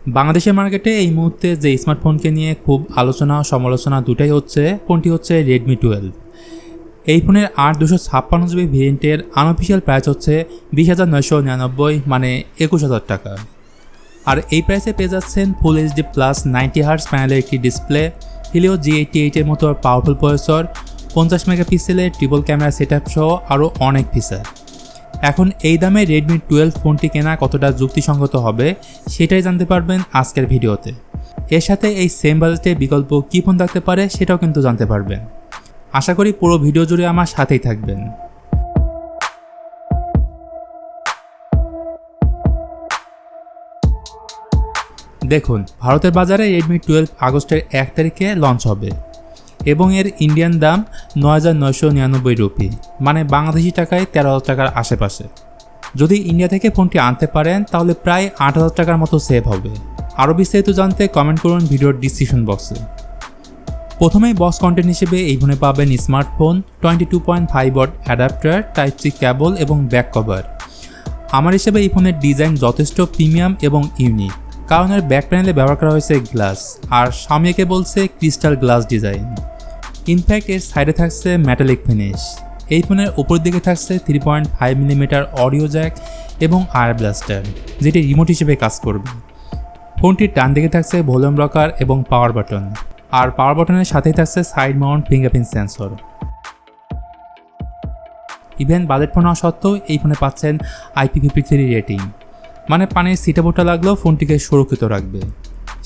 বাংলাদেশের মার্কেটে এই মুহূর্তে যে স্মার্টফোনকে নিয়ে খুব আলোচনা সমালোচনা দুটাই হচ্ছে, ফোনটি হচ্ছে Redmi 12। এই ফোনের 8/256GB ভেরিয়েন্টের আনঅফিসিয়াল প্রাইস হচ্ছে 20,999 মানে 21,000 টাকা। আর এই প্রাইসে পেয়ে যাচ্ছেন ফুল এইচডি প্লাস 90Hz প্যানেলের একটি ডিসপ্লে, Helio G88 এর মতো পাওয়ারফুল প্রসেসর, 50 মেগাপিক্সেলের ট্রিপল ক্যামেরা সেটআপ সহ আরও অনেক ফিচার। এখন এই দামে Redmi 12 ফোনটি কেনা কতটা যুক্তিসঙ্গত হবে সেটাই জানতে পারবেন আজকের ভিডিওতে। এর সাথে এই সেম বাজেটে বিকল্প কী ফোন থাকতে পারে সেটাও কিন্তু জানতে পারবেন। আশা করি পুরো ভিডিও জুড়ে আমার সাথেই থাকবেন। দেখুন, ভারতের বাজারে Redmi 12 আগস্টের 1 তারিখে লঞ্চ হবে এবং এর ইন্ডিয়ান দাম 9,999 রুপি, মানে বাংলাদেশি টাকায় 13,000 টাকার আশেপাশে। যদি ইন্ডিয়া থেকে ফোনটি আনতে পারেন তাহলে প্রায় 8,000 টাকার মতো সেভ হবে। আরও বিস্তারিত জানতে কমেন্ট করুন ভিডিওর ডিসক্রিপশন বক্সে। প্রথমেই বক্স কন্টেন্ট হিসেবে এই ফোনে পাবেন স্মার্টফোন, 22.5 ওয়াট অ্যাডাপ্টার, টাইপ-সি কেবল এবং ব্যাক কভার। আমার হিসেবে এই ফোনের ডিজাইন যথেষ্ট প্রিমিয়াম এবং ইউনিক, কারণ এর ব্যাক প্যানেলে ব্যবহার করা হয়েছে গ্লাস, আর xiaomi বলছে ক্রিস্টাল গ্লাস ডিজাইন। ইনফ্যাক্ট এর সাইডে থাকছে মেটালিক ফিনিশ। এই ফোনের উপর দিকে থাকছে 3.5mm অডিও জ্যাক এবং আয়ার ব্লাস্টার, যেটি রিমোট হিসেবে কাজ করবে। ফোনটির ডান দিকে থাকছে ভলিউম রকার এবং পাওয়ার বাটন, আর পাওয়ার বাটনের সাথেই থাকছে side Mount fingerprint sensor. Even budget phone হওয়া সত্ত্বেও এই ফোনে পাচ্ছেন IP53 রেটিং, মানে পানির ছিটেফোঁটা লাগলেও ফোনটিকে সুরক্ষিত রাখবে।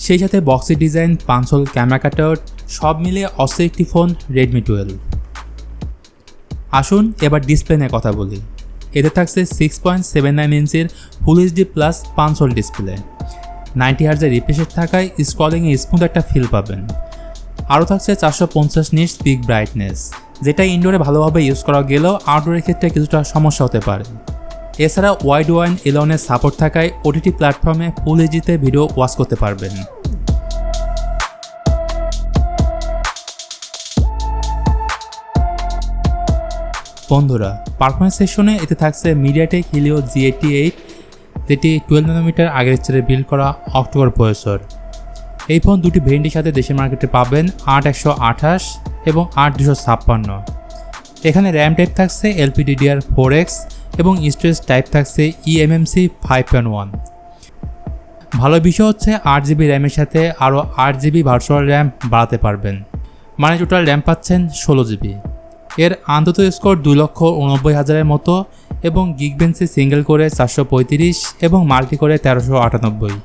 সেই সাথে বক্সের ডিজাইন, পাঁচল ক্যামেরা কাটআউট সব মিলিয়ে অস্থির একটি ফোন Redmi 12। আসুন এবার ডিসপ্লে নিয়ে কথা বলি। এতে থাকছে 6.79 ইঞ্চির full HD plus punch hole display, 90Hz refresh rate থাকায় স্ক্রলিংয়ে স্মুথ একটা ফিল পাবেন। আরও থাকছে 450 নিটস পিক ব্রাইটনেস, যেটা ইনডোরে ভালোভাবে ইউজ করা গেলেও আউটডোরের ক্ষেত্রে কিছুটা সমস্যা হতে পারে। এছাড়া ওয়াইড ওয়ান এলনের সাপোর্ট থাকায় ওটিটি প্ল্যাটফর্মে ফুল এইচডিতে ভিডিও ওয়াচ করতে পারবেন। বন্ধুরা, পারফরমেন্স সেকশনে এতে থাকছে মিডিয়াটেক Helio G88, যেটি 12nm আগের চেয়ে বিল্ড করা অক্টোকোর প্রসেসর। এই ফোন দুটি ভেরিয়েন্টের সাথে দেশের মার্কেটে পাবেন 8128 এবং 8256। এখানে র্যাম টাইপ থাকছে LPDDR4X এবং স্টোরেজ টাইপ থাকছে eMMC 5.1। ভালো বিষয় হচ্ছে 8GB র্যামের সাথে আরও 8GB ভার্চুয়াল র্যাম বাড়াতে পারবেন, মানে টোটাল র্যাম পাচ্ছেন 16GB। এর আন্তত স্কোর 2,89,000-এর মতো এবং গিগবেঞ্চে সিঙ্গেল করে 435 এবং মাল্টি করে 1398।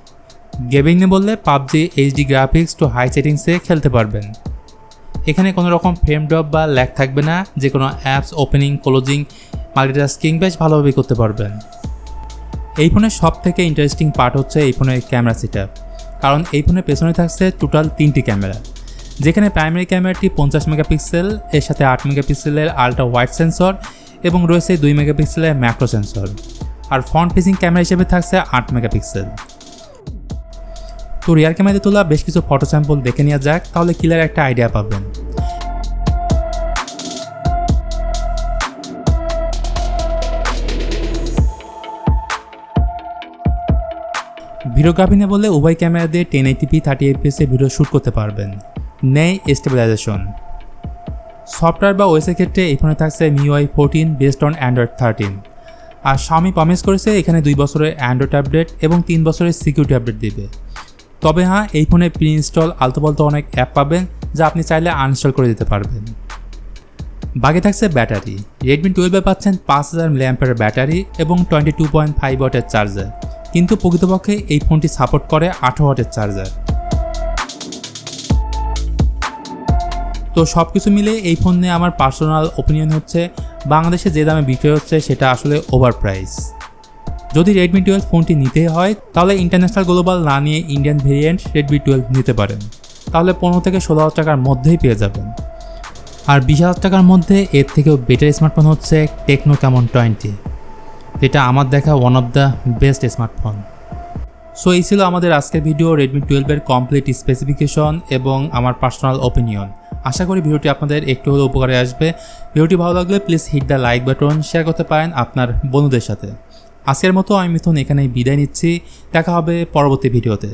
গেমিং নিয়ে বললে PUBG HD graphics to high সেটিংসে খেলতে পারবেন। এখানে কোনো রকম ফ্রেম ড্রপ বা ল্যাগ থাকবে না, যে কোনো অ্যাপস ওপেনিং ক্লোজিং মাল্টিটাস্কিং বেশ ভালোভাবে করতে পারবেন। এই ফোনের সব থেকে ইন্টারেস্টিং পার্ট হচ্ছে এই ফোনের ক্যামেরা সেটআপ, কারণ এই ফোনের পেছনে থাকছে টোটাল 3টি ক্যামেরা, যেখানে প্রাইমারি ক্যামেরাটি 50 মেগাপিক্সেল, এর সাথে 8 মেগাপিক্সেলের আলট্রা ওয়াইড সেন্সর এবং রয়েছে 2 মেগাপিক্সেলের ম্যাক্রো সেন্সর, আর ফ্রন্ট ফেসিং ক্যামেরা হিসেবে থাকছে 8 মেগাপিক্সেল। তো রিয়ার ক্যামেরাতে তোলা বেশ কিছু ফটো স্যাম্পল দেখে নেওয়া যাক, তাহলে ক্লিয়ার একটা আইডিয়া পাবেন। ভিডিওগ্রাফি নিয়ে বললে উভয় ক্যামেরা দিয়ে 1080p 30fps ভিডিও শ্যুট করতে পারবেন। নেই স্টেবিলাইজেশন। সফটওয়্যার বা ওএসের ক্ষেত্রে এই ফোনে থাকছে MIUI 14 বেসড অন Android 13। আর Xiaomi প্রমিস করেছে এখানে 2 বছরের অ্যান্ড্রয়েড আপডেট এবং 3 বছরের সিকিউরিটি আপডেট দেবে। তবে হ্যাঁ, এই ফোনে প্রি ইনস্টল আলতোপালতো অনেক অ্যাপ পাবেন, যা আপনি চাইলে আনইনস্টল করে দিতে পারবেন। বাকি থাকছে ব্যাটারি। Redmi 12-এ পাচ্ছেন 5000 mAh ব্যাটারি এবং 22.5 ওয়াটের চার্জার, কিন্তু প্রকৃতপক্ষে এই ফোনটি সাপোর্ট করে 18 ওয়াটের চার্জার। তো সব কিছু মিলে এই ফোন নিয়ে আমার পার্সোনাল ওপিনিয়ন হচ্ছে, বাংলাদেশে যে দামে বিক্রি হচ্ছে সেটা আসলে ওভার প্রাইস। যদি Redmi 12 ফোনটি নিতে হয় তাহলে ইন্টারন্যাশনাল গ্লোবাল না নিয়ে ইন্ডিয়ান ভেরিয়েন্ট Redmi 12 নিতে পারেন, তাহলে 15 থেকে 16,000 টাকার মধ্যেই পেয়ে যাবেন। আর 20,000 টাকার মধ্যে এর থেকেও বেটার স্মার্টফোন হচ্ছে টেকনো ক্যামন 20, যেটা আমার দেখা one of the best smartphone. So এই ছিল আমাদের আজকের ভিডিও, Redmi 12-এর কমপ্লিট স্পেসিফিকেশন এবং আমার পার্সোনাল ওপিনিয়ন। আশা করি ভিডিওটি আপনাদের একটু হলেও উপকারে আসবে। ভিডিওটি ভালো লাগলে please hit the like button, share করতে পারেন আপনার বন্ধুদের সাথে। আজকের মতো আমি মিথুন এখানেই বিদায় নিচ্ছি, দেখা হবে পরবর্তী ভিডিওতে।